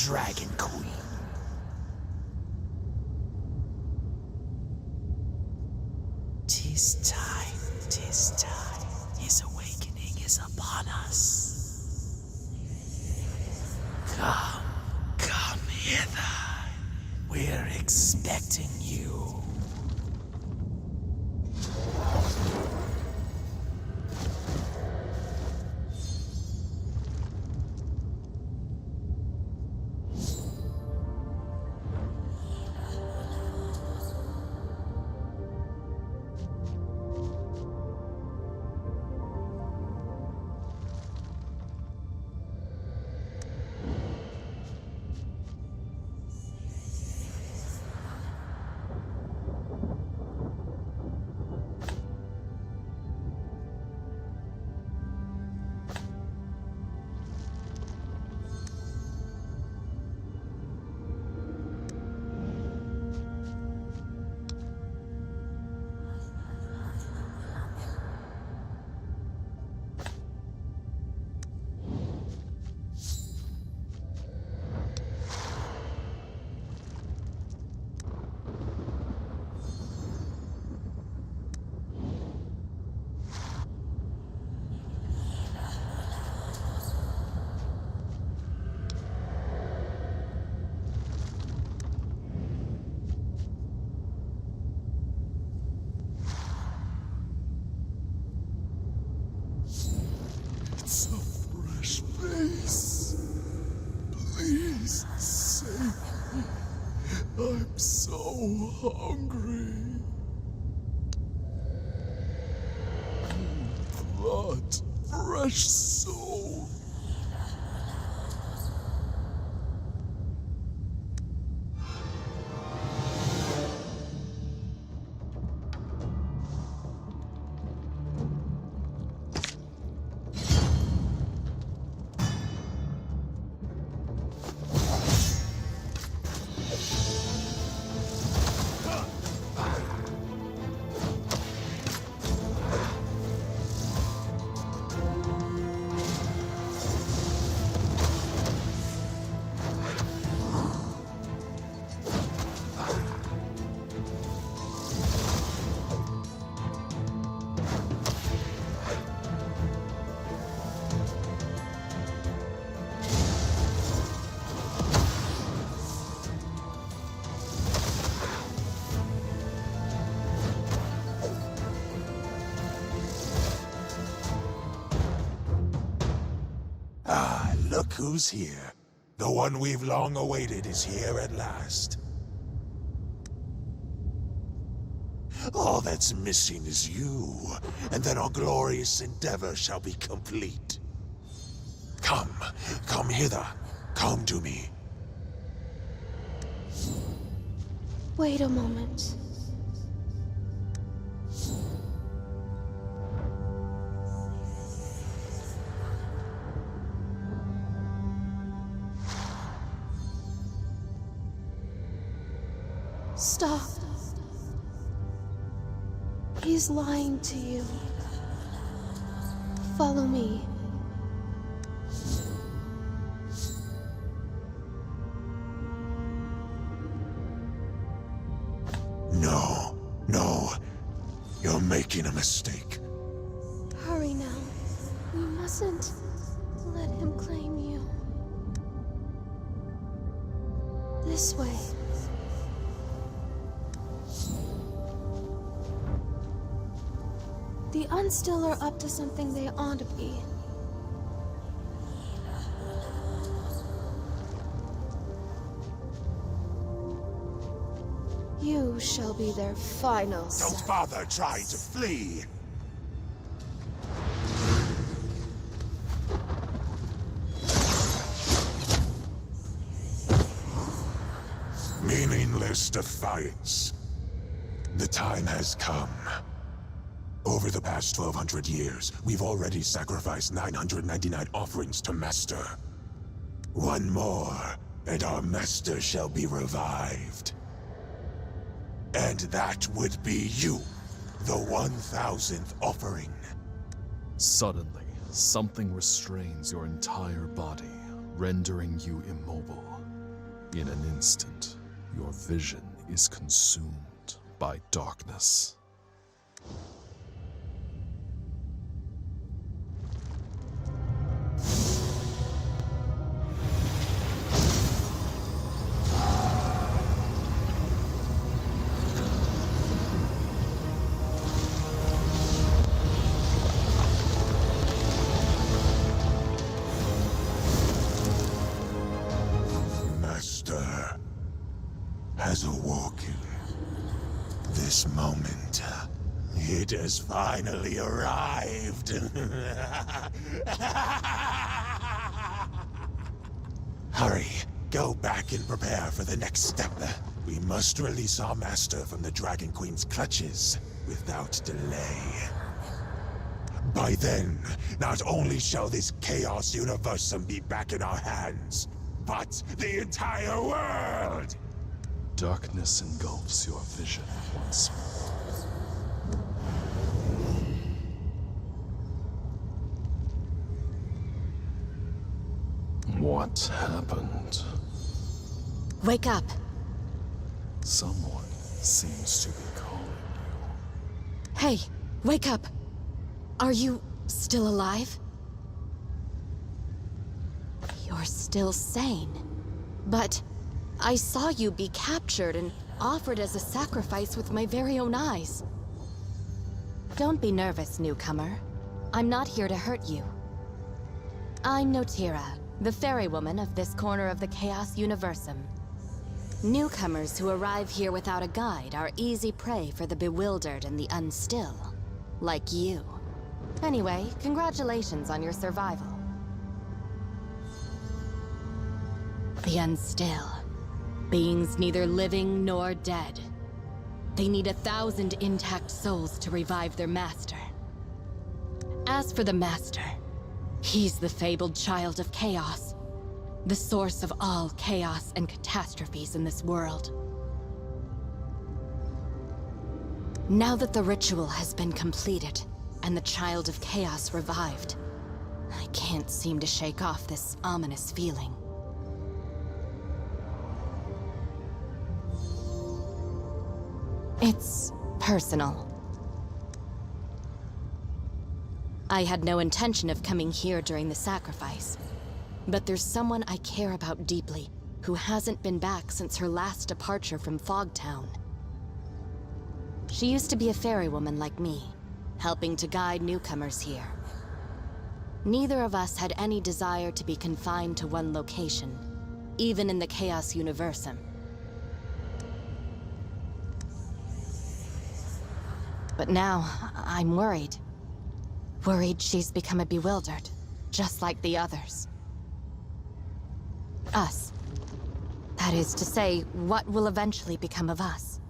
Dragon Queen. Tis time. His awakening is upon us. Come hither. We're expecting you. It's a fresh face. Please save me. I'm so hungry. Blood, fresh soul. Look who's here. The one we've long awaited is here at last. All that's missing is you, and then our glorious endeavor shall be complete. Come hither. Come to me. Wait a moment. Stop. He's lying to you. Follow me. No. You're making a mistake. Hurry now. We mustn't let him claim you. This way. The Unstill are up to something they ought to be. You shall be their final Don't sacrifice. bother trying to flee. Meaningless defiance. The time has come. Over the past 1,200 years, we've already sacrificed 999 offerings to Master. One more, and our Master shall be revived. And that would be you, the 1,000th offering. Suddenly, something restrains your entire body, rendering you immobile. In an instant, your vision is consumed by darkness. Master has awoken. This moment, it has finally arrived. Hurry, go back and prepare for the next step. We must release our master from the Dragon Queen's clutches without delay. By then, not only shall this Chaos Universum be back in our hands, but the entire world! Darkness engulfs your vision once more. What happened? Wake up! Someone seems to be calling you. Hey, wake up! Are you still alive? You're still sane. But I saw you be captured and offered as a sacrifice with my very own eyes. Don't be nervous, newcomer. I'm not here to hurt you. I'm Notira, the fairy woman of this corner of the Chaos Universum. Newcomers who arrive here without a guide are easy prey for the bewildered and the unstill, like you. Anyway, congratulations on your survival. The unstill. Beings neither living nor dead. They need 1,000 intact souls to revive their master. As for the master, he's the fabled child of chaos. The source of all chaos and catastrophes in this world. Now that the ritual has been completed, and the child of chaos revived, I can't seem to shake off this ominous feeling. It's personal. I had no intention of coming here during the sacrifice, but there's someone I care about deeply who hasn't been back since her last departure from Fogtown. She used to be a fairy woman like me, helping to guide newcomers here. Neither of us had any desire to be confined to one location, even in the Chaos Universum. But now, I'm worried. Worried she's become a bewildered, just like the others. Us. That is to say, what will eventually become of us.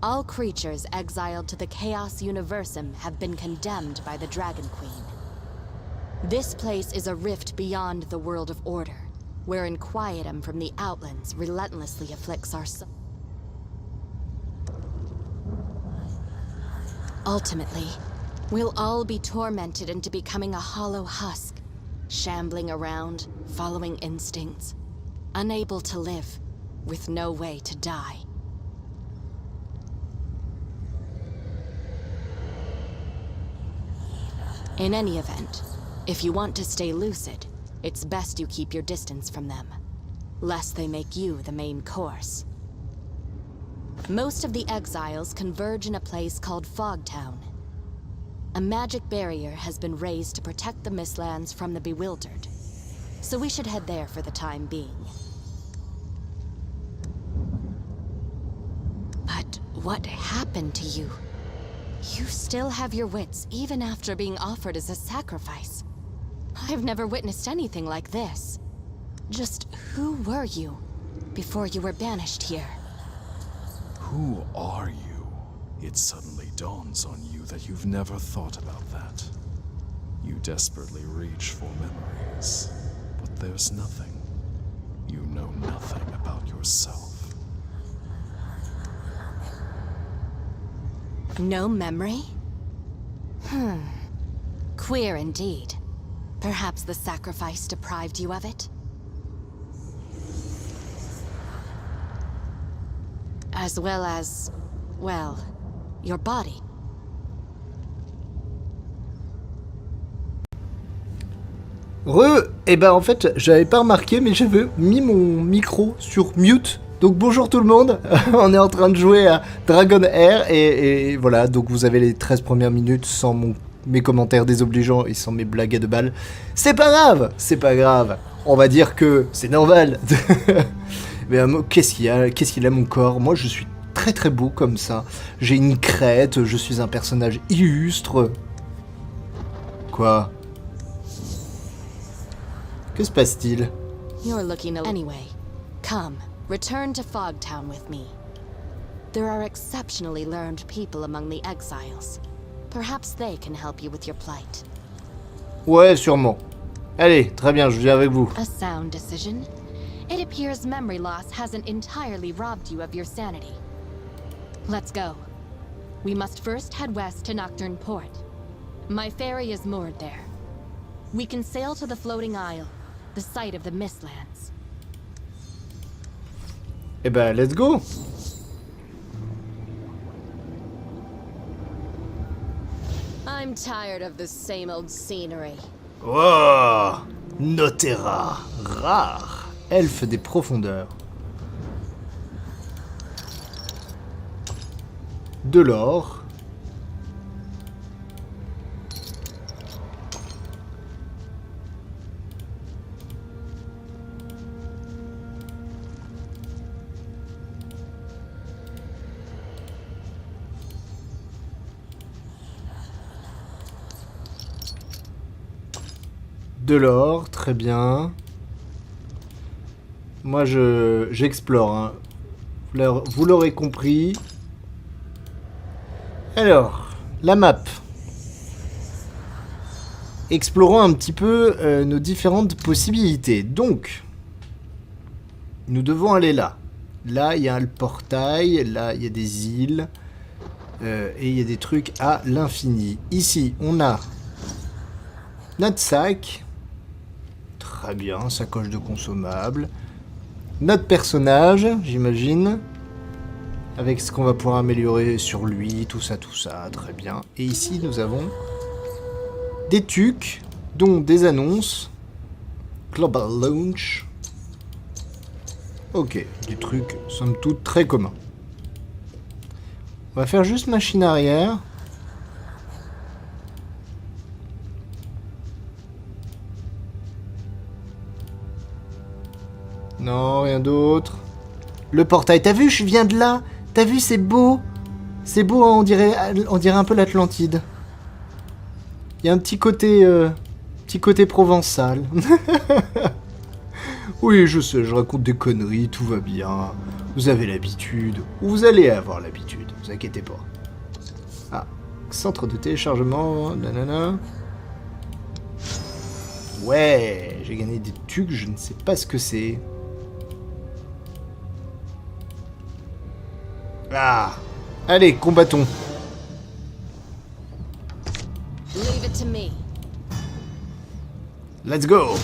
All creatures exiled to the Chaos Universum have been condemned by the Dragon Queen. This place is a rift beyond the world of order, where Inquietum from the Outlands relentlessly afflicts our souls. Ultimately, we'll all be tormented into becoming a hollow husk, shambling around, following instincts, unable to live, with no way to die. In any event, if you want to stay lucid, it's best you keep your distance from them, lest they make you the main course. Most of the exiles converge in a place called Fogtown. A magic barrier has been raised to protect the Mistlands from the bewildered, so we should head there for the time being. But what happened to you? You still have your wits even after being offered as a sacrifice. I've never witnessed anything like this. Just who were you before you were banished here? Who are you? It suddenly dawns on you that you've never thought about that. You desperately reach for memories, but there's nothing. You know nothing about yourself. No memory? Queer indeed. Perhaps the sacrifice deprived you of it? as well as, well, your body. Et ben en fait, j'avais pas remarqué, mais j'avais mis mon micro sur mute. Donc bonjour tout le monde, on est en train de jouer à DragonHeir et voilà, donc vous avez les 13 premières minutes sans mes commentaires désobligeants et sans mes blagues à deux balles. C'est pas grave, on va dire que c'est normal. Mais qu'est-ce qu'il a mon corps? Moi je suis très très beau comme ça, j'ai une crête, je suis un personnage illustre. Quoi? Que se passe-t-il? You're looking anyway. Come, return to Fogtown with me. There are exceptionally learned people among the exiles. Perhaps they can help you with your plight. Ouais, sûrement. Allez, très bien, je viens avec vous. A sound decision. It appears memory loss hasn't entirely robbed you of your sanity. Let's go. We must first head west to Nocturne Port. My ferry is moored there. We can sail to the floating isle, the site of the Mistlands. Eh ben, let's go. I'm tired of this same old scenery. Oh, Notera, rare, elfe des profondeurs. De l'or. De l'or, très bien. Moi, j'explore. Hein. Vous l'aurez compris. Alors, la map. Explorons un petit peu nos différentes possibilités. Donc, nous devons aller là. Là, il y a le portail. Là, il y a des îles. Et il y a des trucs à l'infini. Ici, on a notre sac. Très bien, sacoche de consommables. Notre personnage, j'imagine. Avec ce qu'on va pouvoir améliorer sur lui, tout ça, très bien. Et ici, nous avons des tucs, dont des annonces. Global Launch. Ok, des trucs, somme toute, très communs. On va faire juste machine arrière. Non, rien d'autre. Le portail, t'as vu, je viens de là. T'as vu, c'est beau. C'est beau, hein, on dirait un peu l'Atlantide. Il y a un petit côté provençal. Oui, je sais, je raconte des conneries, tout va bien. Vous avez l'habitude. Ou vous allez avoir l'habitude, vous inquiétez pas. Ah, centre de téléchargement, nanana. Ouais, j'ai gagné des tucs, je ne sais pas ce que c'est. Ah, allez, combattons. Leave it to me. Let's go.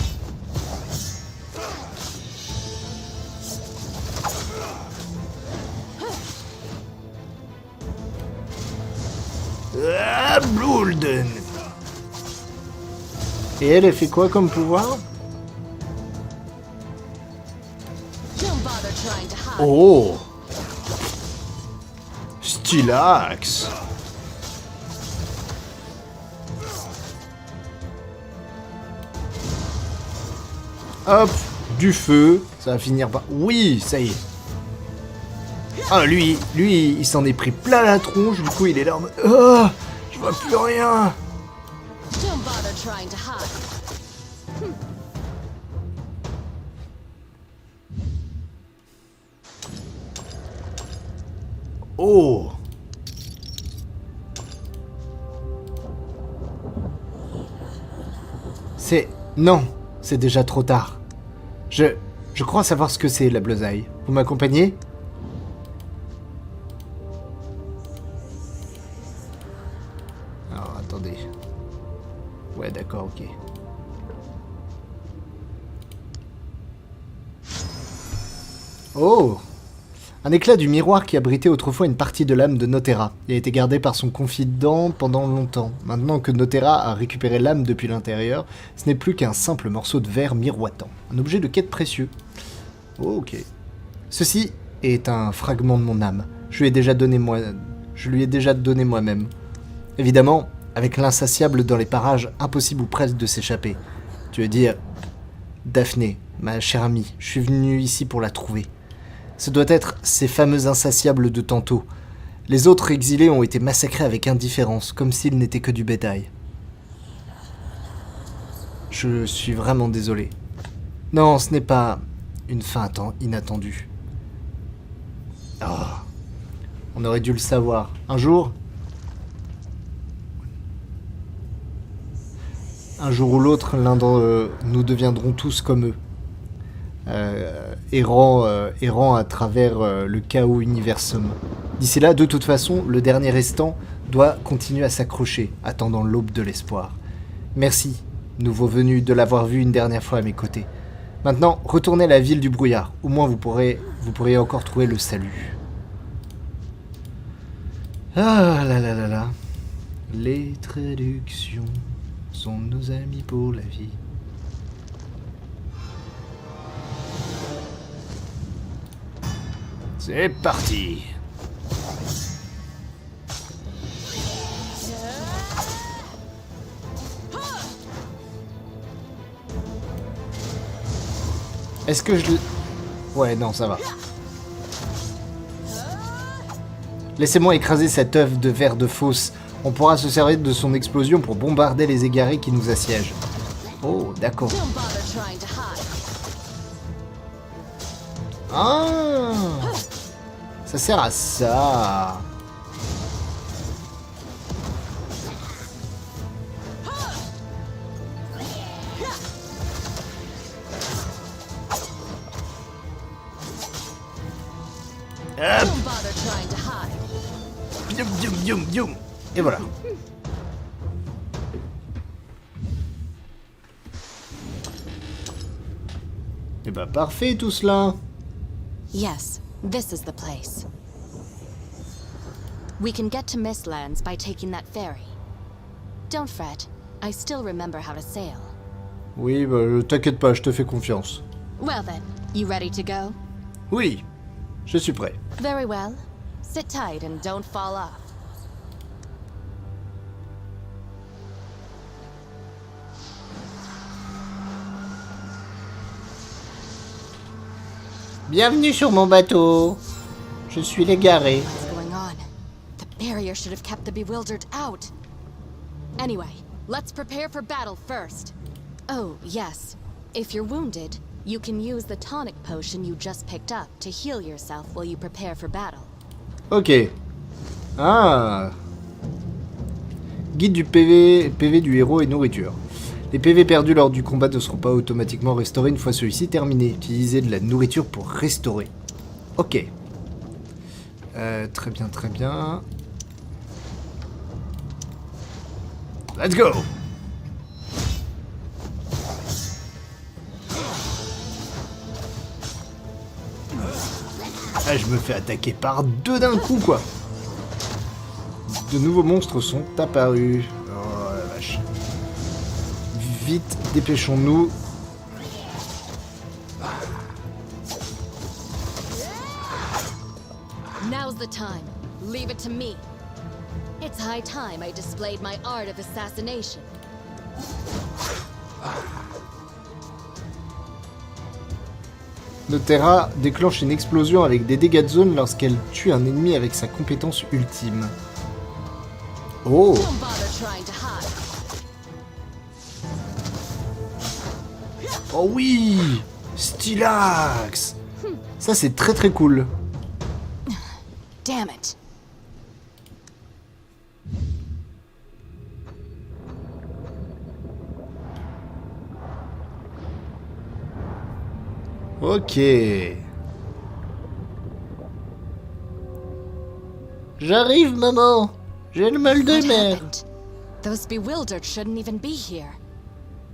Ah, Bloulden. Et elle fait quoi comme pouvoir? Don't bother trying to hide. Oh, Stylax. Hop, du feu, ça va finir par... Oui, ça y est. Ah, lui, il s'en est pris plein la tronche, du coup il est là en mode... Oh, je vois plus rien. Don't bother trying to hide. Oh. C'est... Non, c'est déjà trop tard. Je crois savoir ce que c'est, la bleusaille. Vous m'accompagnez? Alors, attendez. Ouais, d'accord, ok. Oh! Un éclat du miroir qui abritait autrefois une partie de l'âme de Notera et a été gardé par son confident pendant longtemps. Maintenant que Notera a récupéré l'âme depuis l'intérieur, ce n'est plus qu'un simple morceau de verre miroitant. Un objet de quête précieux. Oh, ok. Ceci est un fragment de mon âme. Je lui ai déjà donné moi-même. Évidemment, avec l'insatiable dans les parages, impossible ou presque de s'échapper. Tu veux dire, Daphné, ma chère amie, je suis venu ici pour la trouver. Ce doit être ces fameux insatiables de tantôt. Les autres exilés ont été massacrés avec indifférence, comme s'ils n'étaient que du bétail. Je suis vraiment désolé. Non, ce n'est pas une fin inattendue. Ah, on aurait dû le savoir. Un jour ou l'autre, l'un d'entre nous deviendrons tous comme eux. Errant à travers le chaos universum. D'ici là, de toute façon, le dernier restant doit continuer à s'accrocher, attendant l'aube de l'espoir. Merci, nouveau venu, de l'avoir vu une dernière fois à mes côtés. Maintenant, retournez à la ville du brouillard. Au moins, vous pourrez encore trouver le salut. Ah là là là là. Les traductions sont nos amis pour la vie. C'est parti. Est-ce que je... Ouais, non, ça va. Laissez-moi écraser cette œuf de verre de fosse. On pourra se servir de son explosion pour bombarder les égarés qui nous assiègent. Oh, d'accord. Ah, ça sert à ça. Hop. Bium, bium, bium, bium. Et voilà. Et bah parfait tout cela. Yes, this is the place. We can get to Mistlands by taking that ferry. Don't fret, I still remember how to sail. Oui, bah t'inquiète pas, je te fais confiance. Well then, you ready to go? Oui, je suis prêt. Very well. Sit tight and don't fall off. Bienvenue sur mon bateau. Je suis l'égaré. What's going on? The barrier should have kept the bewildered out. Anyway, let's prepare for battle first. Oh, yes. If you're wounded, you can use the tonic potion you just picked up to heal yourself while you prepare for battle. Ok. Ah. Guide du PV du héros et nourriture. Les PV perdus lors du combat ne seront pas automatiquement restaurés une fois celui-ci terminé. Utilisez de la nourriture pour restaurer. Ok. Très bien, très bien. Let's go! Ah, je me fais attaquer par deux d'un coup, quoi. De nouveaux monstres sont apparus. Oh la vache. Vite, dépêchons-nous. Now's the time. Leave it to me. It's high time I displayed my art of assassination. Notera déclenche une explosion avec des dégâts de zone lorsqu'elle tue un ennemi avec sa compétence ultime. Oh! Don't bother trying to hide. Oh oui! Stylax! Ça c'est très très cool. Damn it. Ok. J'arrive, maman. J'ai le mal de What mer. happened? Those bewildered shouldn't even be here.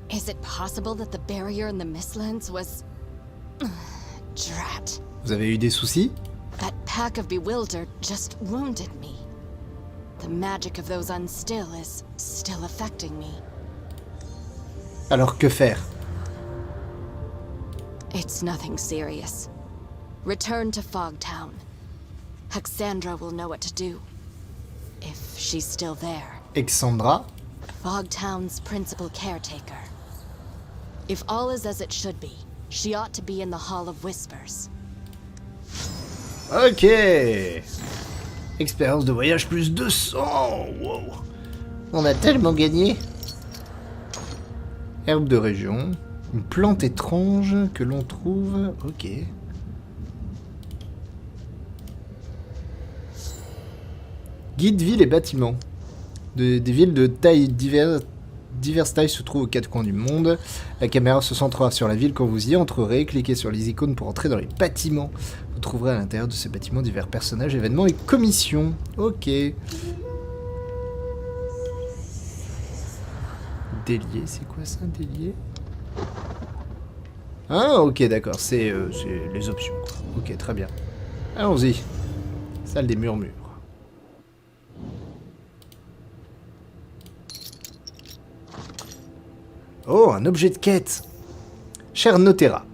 Is it possible that the barrier in the Mistlands was... Drat. Vous avez eu des soucis? That pack of Bewildered just wounded me. The magic of those Unstill is still affecting me. Alors que faire? It's nothing serious. Return to Fogtown. Hexandra will know what to do. If she's still there. Exandra? Fogtown's principal caretaker. If all is as it should be, she ought to be in the Hall of Whispers. Ok. Expérience de voyage plus 200. Wow. On a tellement gagné. Herbe de région. Une plante étrange que l'on trouve. Ok. Guide villes et bâtiments. Des villes de taille diverses tailles se trouvent aux quatre coins du monde. La caméra se centrera sur la ville quand vous y entrerez. Cliquez sur les icônes pour entrer dans les bâtiments. Vous trouverez à l'intérieur de ces bâtiments divers personnages, événements et commissions. Ok. Délier, c'est quoi ça, délier? Ah, ok, d'accord, c'est les options, quoi. Ok, très bien. Allons-y. Salle des murmures. Oh, un objet de quête. Cher Notera,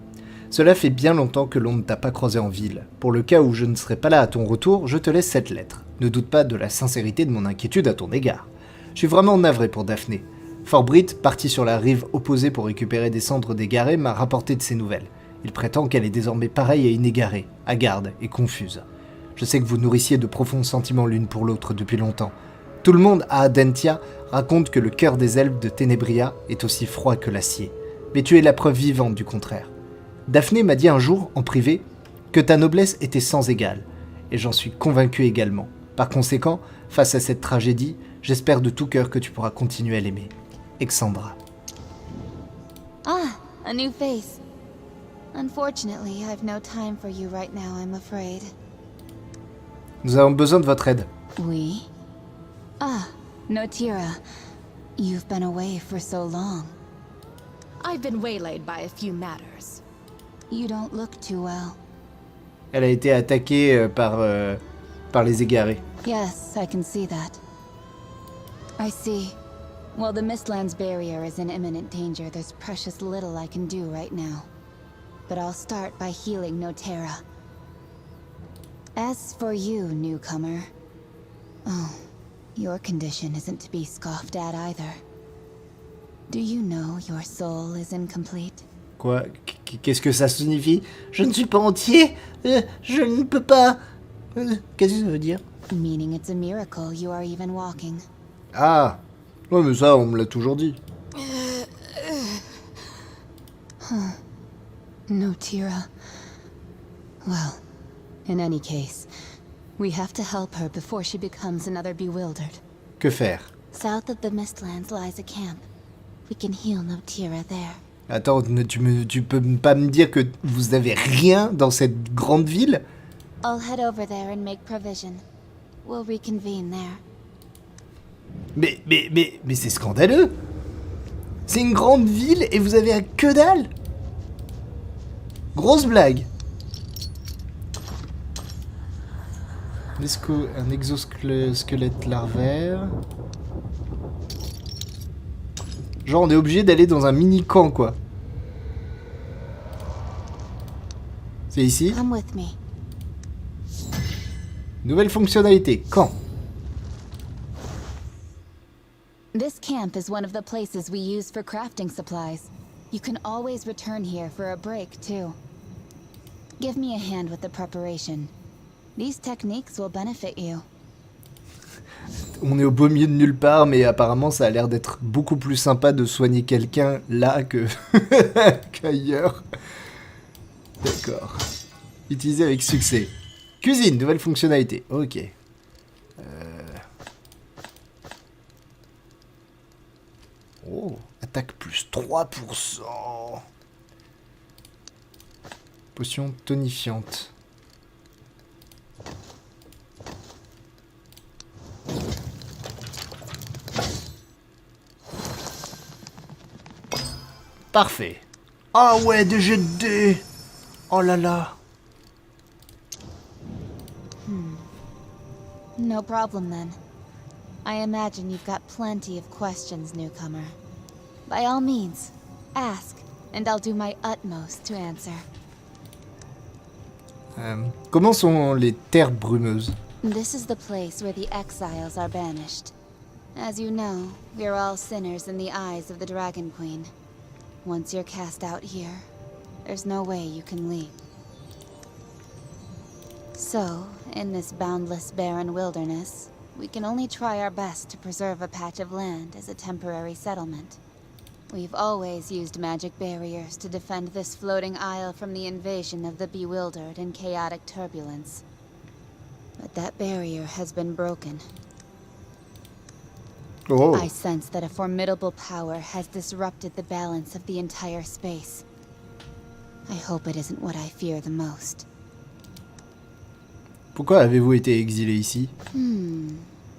cela fait bien longtemps que l'on ne t'a pas croisé en ville. Pour le cas où je ne serai pas là à ton retour, je te laisse cette lettre. Ne doute pas de la sincérité de mon inquiétude à ton égard. Je suis vraiment navré pour Daphné. Forbrit, parti sur la rive opposée pour récupérer des cendres d'égarés, m'a rapporté de ses nouvelles. Il prétend qu'elle est désormais pareille à une égarée, hagarde et confuse. Je sais que vous nourrissiez de profonds sentiments l'une pour l'autre depuis longtemps. Tout le monde à Adentia raconte que le cœur des elfes de Ténébria est aussi froid que l'acier. Mais tu es la preuve vivante du contraire. Daphné m'a dit un jour, en privé, que ta noblesse était sans égale. Et j'en suis convaincu également. Par conséquent, face à cette tragédie, j'espère de tout cœur que tu pourras continuer à l'aimer. Exandra. Ah, a new face. Unfortunately, I've no time for you right now, I'm afraid. Nous avons besoin de votre aide. We? Ah, Notira. You've been away for so long. I've been waylaid by a few matters. You don't look too well. Elle a été attaquée par les égarés. Yes, I can see that. I see. While the Mistlands barrier is in imminent danger, there's precious little I can do right now. But I'll start by healing Notera. As for you, newcomer... Oh, your condition isn't to be scoffed at either. Do you know your soul is incomplete? Quoi? Qu'est-ce que ça signifie? Je ne suis pas entier. Je ne peux pas... Qu'est-ce que ça veut dire? Meaning it's a miracle you are even walking. Ah. Ouais, mais ça, on me l'a toujours dit. Notira. Well, in any case, we have to help her before she becomes another Bewildered. Que faire? South of the Mistlands lies a camp. We can heal Notira there. Attends, tu peux pas me dire que vous avez rien dans cette grande ville? I'll head over there and make provision. We'll reconvene there. Mais c'est scandaleux! C'est une grande ville et vous avez que dalle! Grosse blague! Un exosquelette larvaire. Genre on est obligé d'aller dans un mini-camp quoi. C'est ici? Come with me. Nouvelle fonctionnalité, camp. This camp is one of the places we use for crafting supplies. You can always return here for a break, too. Give me a hand with the preparation. These techniques will benefit you. On est au beau milieu de nulle part, mais apparemment ça a l'air d'être beaucoup plus sympa de soigner quelqu'un là que qu'ailleurs. D'accord. Utilisé avec succès. Cuisine, nouvelle fonctionnalité. Ok. Oh, attaque plus 3%. Potion tonifiante. Parfait. Ah ouais, des jets de dés. Oh là là. No problem then. I imagine you've got plenty of questions, newcomer. By all means, ask, and I'll do my utmost to answer. Comment sont les terres brumeuses? This is the place where the exiles are banished. As you know, we're all sinners in the eyes of the Dragon Queen. Once you're cast out here, there's no way you can leave. So, in this boundless, barren wilderness, we can only try our best to preserve a patch of land as a temporary settlement. We've always used magic barriers to defend this floating isle from the invasion of the bewildered and chaotic turbulence. But that barrier has been broken. Oh. I sense that a formidable power has disrupted the balance of the entire space. I hope it isn't what I fear the most. Pourquoi avez-vous été exilé ici?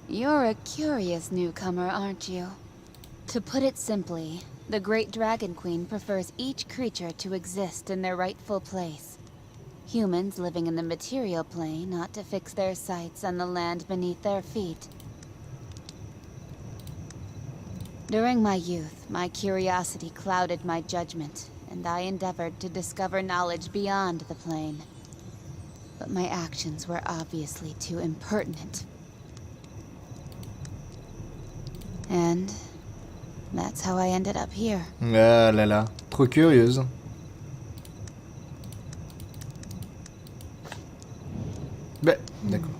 You're a curious newcomer, aren't you? To put it simply, the Great Dragon Queen prefers each creature to exist in their rightful place. Humans living in the material plane ought to fix their sights on the land beneath their feet. During my youth, my curiosity clouded my judgment, and I endeavored to discover knowledge beyond the plane. But my actions were obviously too impertinent. And that's how I ended up here. Ah là là, trop curieuse. Ben, d'accord.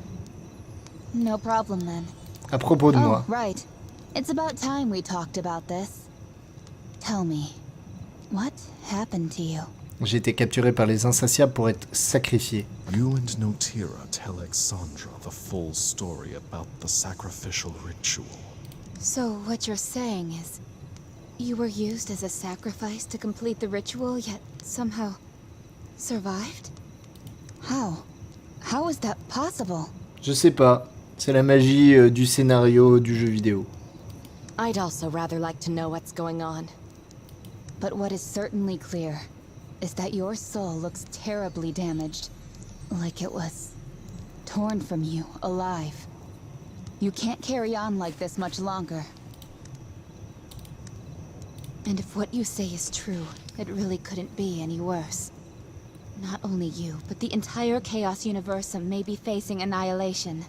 No problem then. À propos de moi. Oh, right. It's about time we talked about this. Tell me, what happened to you? J'ai été capturé par les insatiables pour être sacrifié. You and Notira tell Alexandra the full story about the sacrificial ritual. So what you're saying is, you were used as a sacrifice to complete the ritual, yet somehow survived? How? How is that possible? Je sais pas. C'est la magie du scénario du jeu vidéo. I'd also rather like to know what's going on. But what is certainly clear is that your soul looks terribly damaged. Like it was torn from you, alive. You can't carry on like this much longer. And if what you say is true, it really couldn't be any worse. Not only you, but the entire Chaos Universum may be facing annihilation.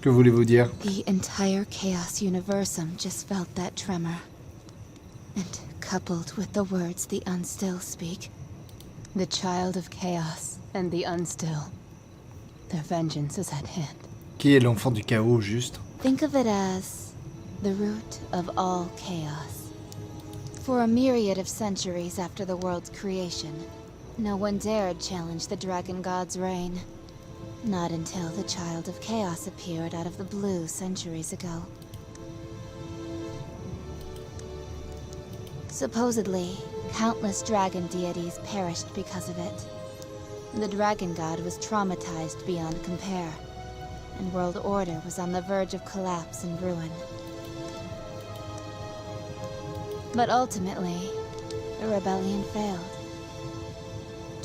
Que voulez-vous dire? The entire Chaos Universum just felt that tremor. And coupled with the words the Unstill speak, the Child of Chaos and the Unstill, their vengeance is at hand. Qui est l'enfant du chaos, juste? Think of it as the root of all chaos. For a myriad of centuries after the world's creation, no one dared challenge the Dragon God's reign. Not until the Child of Chaos appeared out of the blue centuries ago. Supposedly, countless dragon deities perished because of it. The Dragon God was traumatized beyond compare, and world order was on the verge of collapse and ruin. But ultimately, the rebellion failed.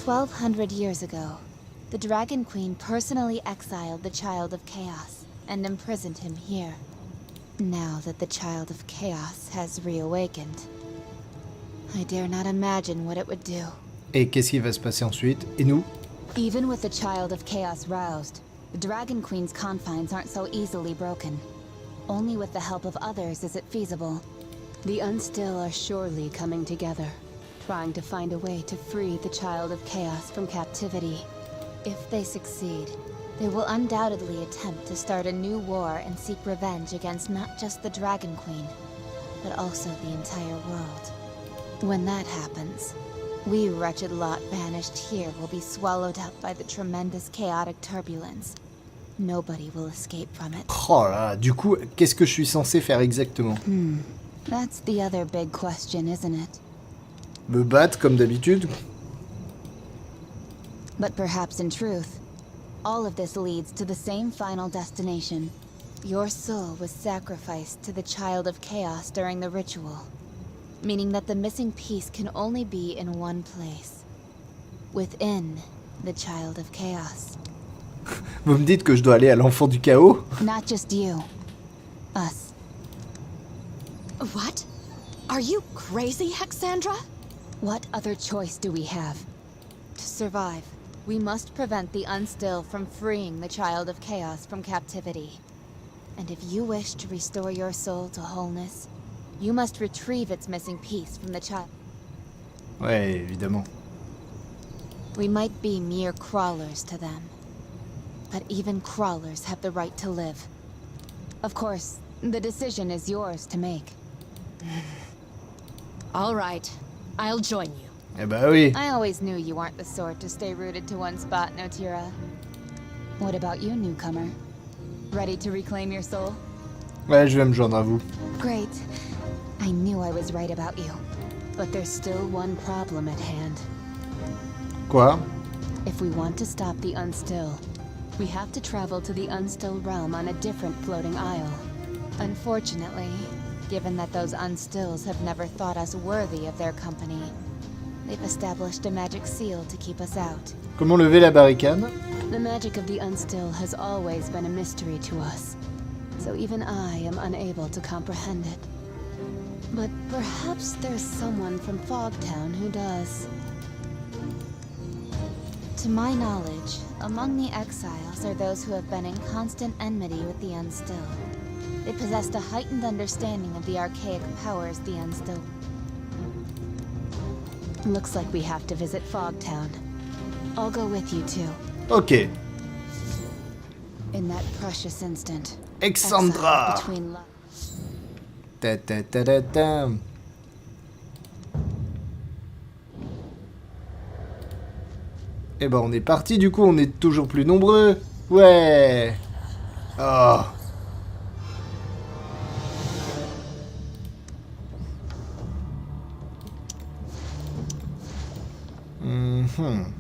1,200 years ago, the Dragon Queen personally exiled the Child of Chaos and imprisoned him here. Now that the Child of Chaos has reawakened, I dare not imagine what it would do. Et qu'est-ce qui va se passer ensuite? Et nous? Even with the Child of Chaos roused, the Dragon Queen's confines aren't so easily broken. Only with the help of others is it feasible. The Unstill are surely coming together, trying to find a way to free the Child of Chaos from captivity. If they succeed, they will undoubtedly attempt to start a new war and seek revenge against not just the Dragon Queen, but also the entire world. When that happens, we wretched lot banished here will be swallowed up by the tremendous chaotic turbulence. Nobody will escape from it. Oh là, du coup, qu'est-ce que je suis censé faire exactement? That's the other big question, isn't it? Me battre comme d'habitude? But perhaps in truth, all of this leads to the same final destination. Your soul was sacrificed to the Child of Chaos during the ritual, meaning that the missing piece can only be in one place. Within the Child of Chaos. Vous me dites que je dois aller à l'enfant du chaos? Not just you. Us. What? Are you crazy, Hexandra? What other choice do we have? To survive, we must prevent the Unstill from freeing the Child of Chaos from captivity. And if you wish to restore your soul to wholeness, you must retrieve its missing piece from the child. Ouais, évidemment. We might be mere crawlers to them. But even crawlers have the right to live. Of course, the decision is yours to make. All right, I'll join you. Eh bah oui. I always knew you weren't the sort to stay rooted to one spot, Notira. What about you, newcomer? Ready to reclaim your soul? Ouais, je vais me joindre à vous. Great. I knew I was right about you. But there's still one problem at hand. Quoi? If we want to stop the Unstill, we have to travel to the Unstill realm on a different floating isle. Unfortunately, given that those Unstills have never thought us worthy of their company, they've established a magic seal to keep us out. Comment lever la barricade? The magic of the Unstill has always been a mystery to us, so even I am unable to comprehend it. But perhaps there's someone from Fogtown who does. To my knowledge, among the exiles are those who have been in constant enmity with the Unstill. They possessed a heightened understanding of the archaic powers the Unstill. Looks like we have to visit Fogtown. I'll go with you too. Ok. In that precious instant. Hexandra. exiled between love. Ta ta ta ta ta. Eh ben on est parti, du coup on est toujours plus nombreux. Ouais. Oh. Mhm.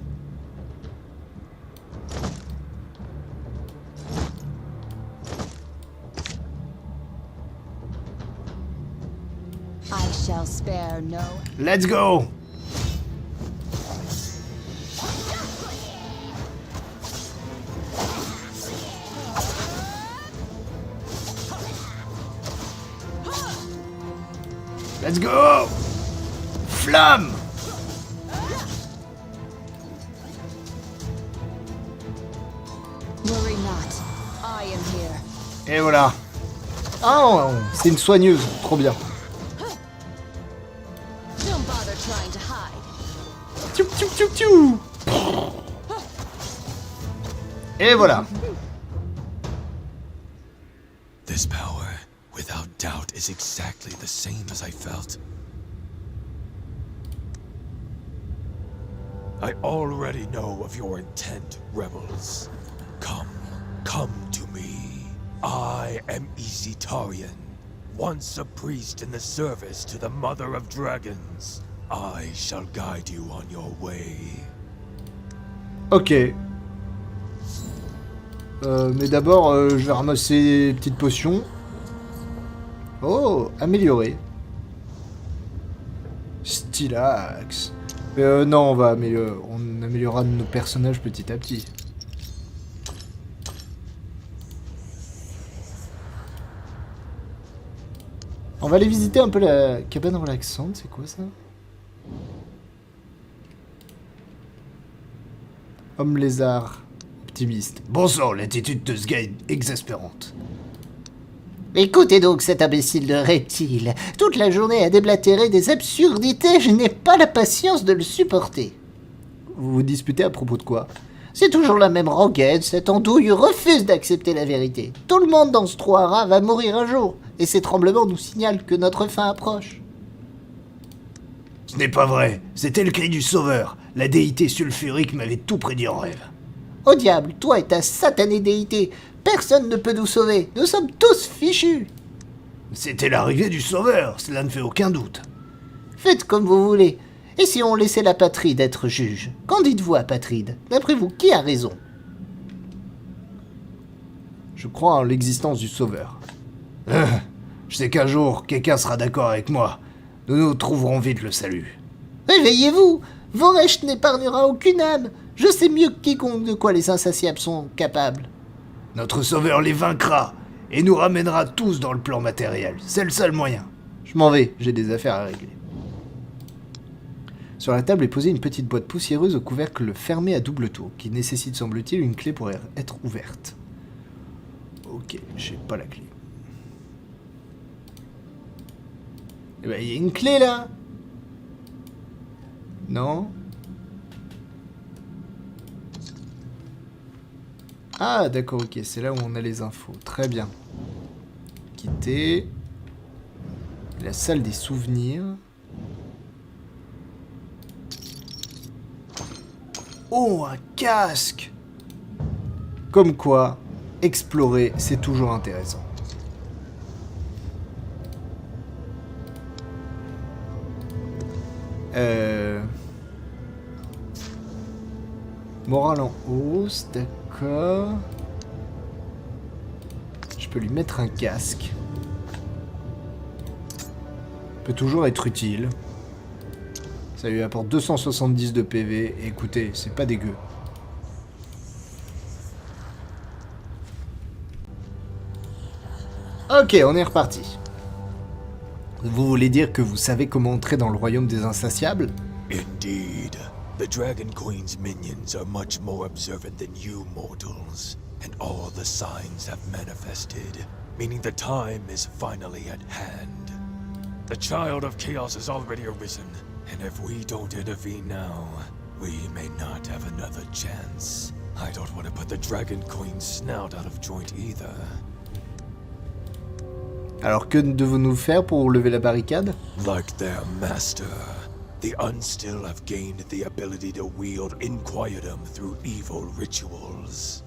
I shall spare no. Let's go. Let's go. Flamme. Worry not. I am here. Et voilà. Oh, c'est une soigneuse, trop bien. Don't bother trying to hide. Tchou, tchou, tchou, tchou. Et voilà. This power, without doubt, is exactly the same as I felt. I already know of your intent, rebels. Come to me. I am Isitarian, once a priest in the service to the Mother of Dragons. I shall guide you on your way. Ok. Mais d'abord, je vais ramasser des petites potions. Oh, amélioré. Stylax. Non, on améliorera nos personnages petit à petit. On va aller visiter un peu la cabane relaxante, c'est quoi ça? Homme lézard, optimiste. Bon sang, l'attitude de ce gars est exaspérante. Écoutez donc cet imbécile de reptile. Toute la journée à déblatérer des absurdités, je n'ai pas la patience de le supporter. Vous vous disputez à propos de quoi? C'est toujours la même rengaine, cette andouille refuse d'accepter la vérité. Tout le monde dans ce trou à rats va mourir un jour, et ces tremblements nous signalent que notre fin approche. Ce n'est pas vrai, c'était le cri du sauveur. La déité sulfurique m'avait tout prédit en rêve. Au diable, toi et ta satanée déité, personne ne peut nous sauver, nous sommes tous fichus. C'était l'arrivée du sauveur, cela ne fait aucun doute. Faites comme vous voulez. Et si on laissait la Patride être juge? Qu'en dites-vous à Patride? D'après vous, qui a raison? Je crois en l'existence du sauveur. Je sais qu'un jour, quelqu'un sera d'accord avec moi. Nous trouverons vite le salut. Réveillez-vous! Voresh n'épargnera aucune âme. Je sais mieux que quiconque de quoi les insatiables sont capables. Notre sauveur les vaincra et nous ramènera tous dans le plan matériel. C'est le seul moyen. Je m'en vais, j'ai des affaires à régler. Sur la table est posée une petite boîte poussiéreuse au couvercle fermé à double tour, qui nécessite, semble-t-il, une clé pour être ouverte. Ok, j'ai pas la clé. Eh ben, il y a une clé là. Non? Ah, d'accord, ok, c'est là où on a les infos. Très bien. Quitter. La salle des souvenirs. Oh, un casque! Comme quoi, explorer, c'est toujours intéressant. Morale en hausse, d'accord. Je peux lui mettre un casque. Peut toujours être utile. Ça lui apporte 270 de PV. Et écoutez, c'est pas dégueu. Ok, on est reparti. Vous voulez dire que vous savez comment entrer dans le royaume des insatiables? Indeed. The Dragon Queen's minions are much more observant than you mortals, and all the signs have manifested, meaning the time is finally at hand. The Child of Chaos has already arisen, and if we don't intervene now, we may not have another chance. I don't want to put the Dragon Queen's snout out of joint either. Alors que devons-nous faire pour lever la barricade? Like their master, the Unstill have gained the ability to wield Inquietum through evil rituals.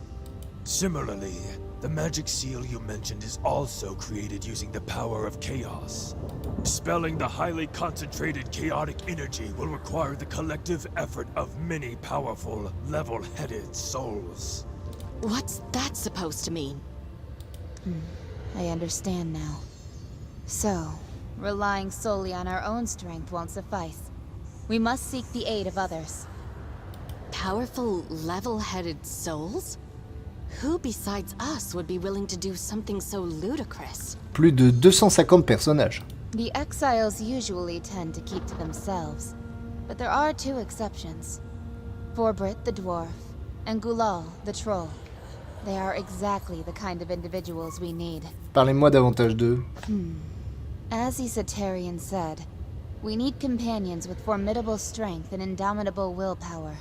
Similarly, the magic seal you mentioned is also created using the power of chaos. Dispelling the highly concentrated chaotic energy will require the collective effort of many powerful, level-headed souls. What's that supposed to mean? I understand now. So, relying solely on our own strength won't suffice. We must seek the aid of others. Powerful, level-headed souls? Who besides us would be willing to do something so ludicrous? Plus de 250 personnages. The exiles usually tend to keep to themselves, but there are two exceptions. Forbrit the dwarf, and Gulal the troll. They are exactly the kind of individuals we need. Parlez-moi davantage d'eux. As Esoterian said, we need companions with formidable strength and indomitable willpower.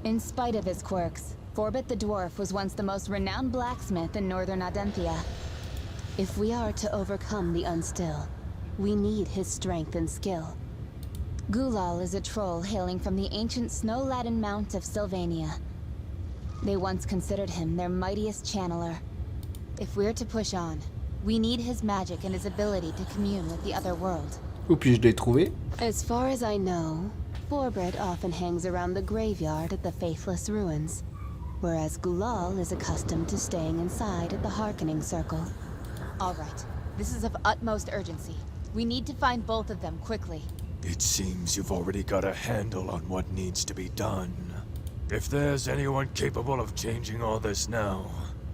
In spite of his quirks, Forbit the dwarf was once the most renowned blacksmith in northern Adenthia. If we are to overcome the Unstill, we need his strength and skill. Gulal is a troll hailing from the ancient snow-laden mount of Sylvania. They once considered him their mightiest channeler. If we're to push on, we need his magic and his ability to commune with the other world. Où puis-je les trouver? As far as I know, Forbrit often hangs around the graveyard at the Faithless Ruins, whereas Gulal is accustomed to staying inside at the Harkening Circle. All right, this is of utmost urgency. We need to find both of them quickly. It seems you've already got a handle on what needs to be done. If there's anyone capable of changing all this now,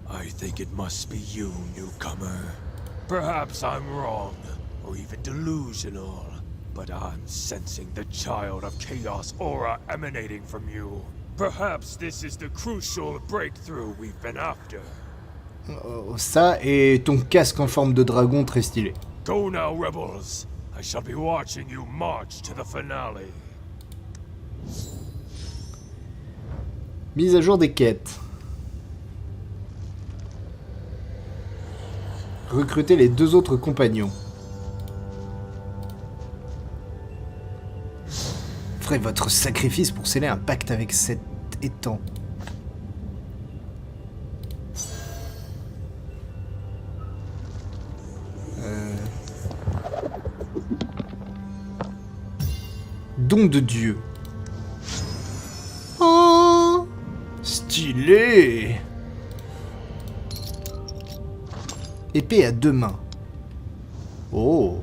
I think it must be you, newcomer. Perhaps I'm wrong, or even delusional, but I'm sensing the Child of Chaos aura emanating from you. Perhaps this is the crucial breakthrough we've been after. Ça et ton casque en forme de dragon très stylé. Go now, rebels. I shall be watching you march to the finale. Mise à jour des quêtes. Recrutez les deux autres compagnons. Ferez votre sacrifice pour sceller un pacte avec cet étang. Don de Dieu. Oh, stylé. Épée à deux mains. Oh.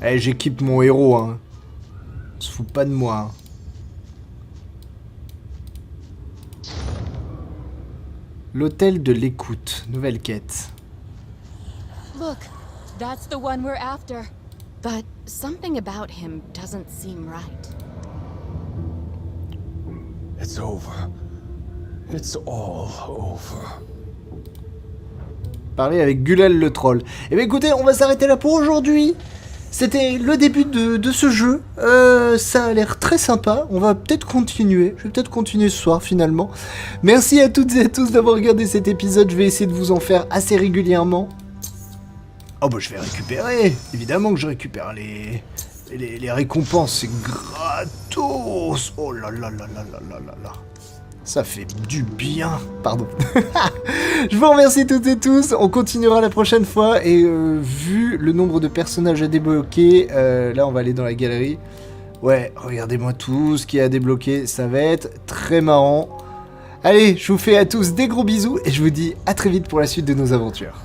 Eh, j'équipe mon héros, hein. On se fout pas de moi. Hein. L'hôtel de l'écoute. Nouvelle quête. Look, that's the one we're after. But something about him doesn't seem right. It's over. It's all over. Parler avec Gulal le troll. Eh bien écoutez, on va s'arrêter là pour aujourd'hui. C'était le début de ce jeu. Ça a l'air très sympa. On va peut-être continuer. Je vais peut-être continuer ce soir finalement. Merci à toutes et à tous d'avoir regardé cet épisode. Je vais essayer de vous en faire assez régulièrement. Oh bah je vais récupérer. Évidemment que je récupère les récompenses. C'est gratos. Oh là là là là là là là là. Ça fait du bien. Pardon. Je vous remercie toutes et tous. On continuera la prochaine fois. Et vu le nombre de personnages à débloquer, là on va aller dans la galerie. Ouais, regardez-moi tout ce qui est à débloquer. Ça va être très marrant. Allez, je vous fais à tous des gros bisous. Et je vous dis à très vite pour la suite de nos aventures.